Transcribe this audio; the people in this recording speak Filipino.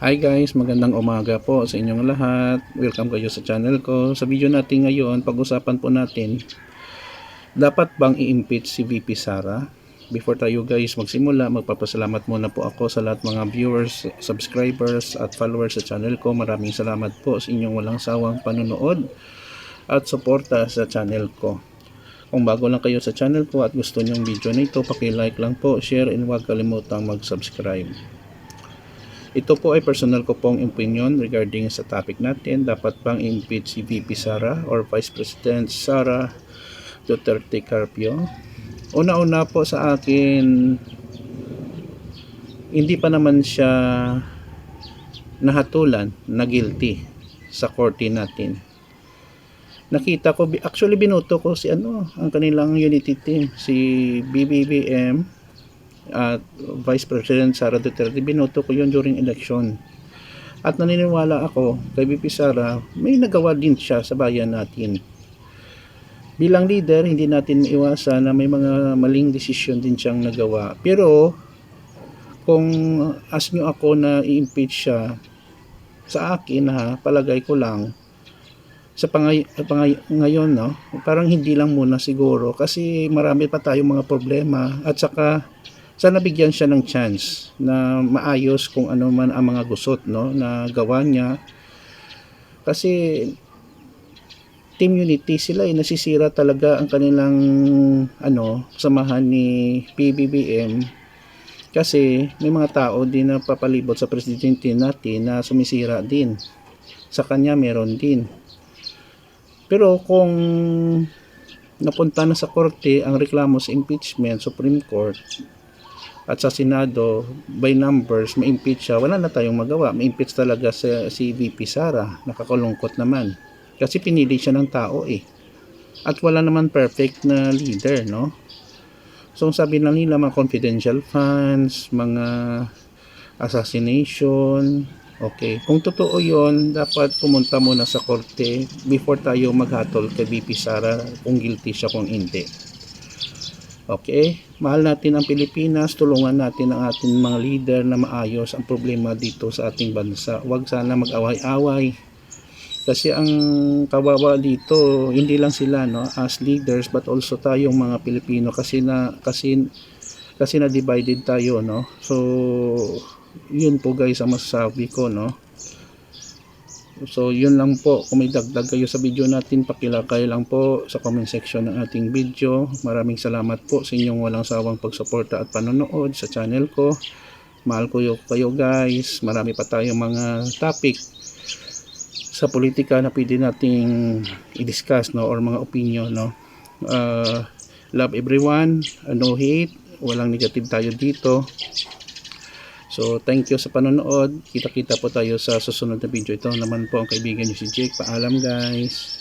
Hi guys, magandang umaga po sa inyong lahat. Welcome kayo sa channel ko. Sa video natin ngayon, pag-usapan po natin, dapat bang i-impeach si VP Sara? Before tayo guys magsimula, magpapasalamat muna po ako sa lahat mga viewers, subscribers at followers sa channel ko. Maraming salamat po sa inyong walang sawang panunood at suporta sa channel ko. Kung bago lang kayo sa channel ko at gusto nyong video na ito, paki-like lang po, share, and huwag kalimutang mag-subscribe. Ito po ay personal ko pong opinion regarding sa topic natin. Dapat bang impeach si VP Sara or Vice President Sara Duterte Carpio? Una-una po sa akin, hindi pa naman siya nahatulan na guilty sa korte natin. Nakita ko, actually binoto ko si ang kanilang unity team, si BBBM at Vice President Sara Duterte. Binoto ko yun during election. At naniniwala ako kay VP Sara, may nagawa din siya sa bayan natin. Bilang leader, hindi natin maiwasan na may mga maling desisyon din siyang nagawa. Pero, kung ask nyo ako na i-impeach siya, sa akin palagay ko lang, sa ngayon, no, parang hindi lang muna siguro kasi marami pa tayong mga problema at saka sana bigyan siya ng chance na maayos kung ano man ang mga gusot, no, na gawa niya. Kasi team unity sila, nasisira talaga ang kanilang samahan ni PBBM kasi may mga tao din na papalibot sa presidente natin na sumisira din. Sa kanya meron din. Pero kung napunta na sa korte ang reklamo sa impeachment, Supreme Court, at sa Senado, by numbers, ma-impeach siya, wala na tayong magawa. Ma-impeach talaga si VP Sara. Nakakalungkot naman. Kasi pinili siya ng tao eh. At wala naman perfect na leader, no? So, sabi lang nila, mga confidential funds, mga assassination. Okay. Kung totoo yon, dapat pumunta muna sa korte before tayo maghatol kay VP Sara kung guilty siya kung hindi. Okay, mahal natin ang Pilipinas, tulungan natin ang ating mga leader na maayos ang problema dito sa ating bansa. Huwag sana mag-away-away. Kasi ang kawawa dito, hindi lang sila, no, as leaders, but also tayong mga Pilipino kasi na divided tayo, no. So, yun po guys ang masasabi ko, no. So yun lang po. Kung may dagdag kayo sa video natin, pakilagay lang po sa comment section ng ating video. Maraming salamat po sa inyong walang sawang pagsuporta at panonood sa channel ko. Mahal ko kayo guys. Marami pa tayong mga topic sa politika na pwede nating i-discuss, no, or mga opinion, no. Love everyone, no hate, walang negative tayo dito. So, thank you sa panonood. Kita-kita po tayo sa susunod na video. Ito naman po ang kaibigan niyo si Jake. Paalam guys.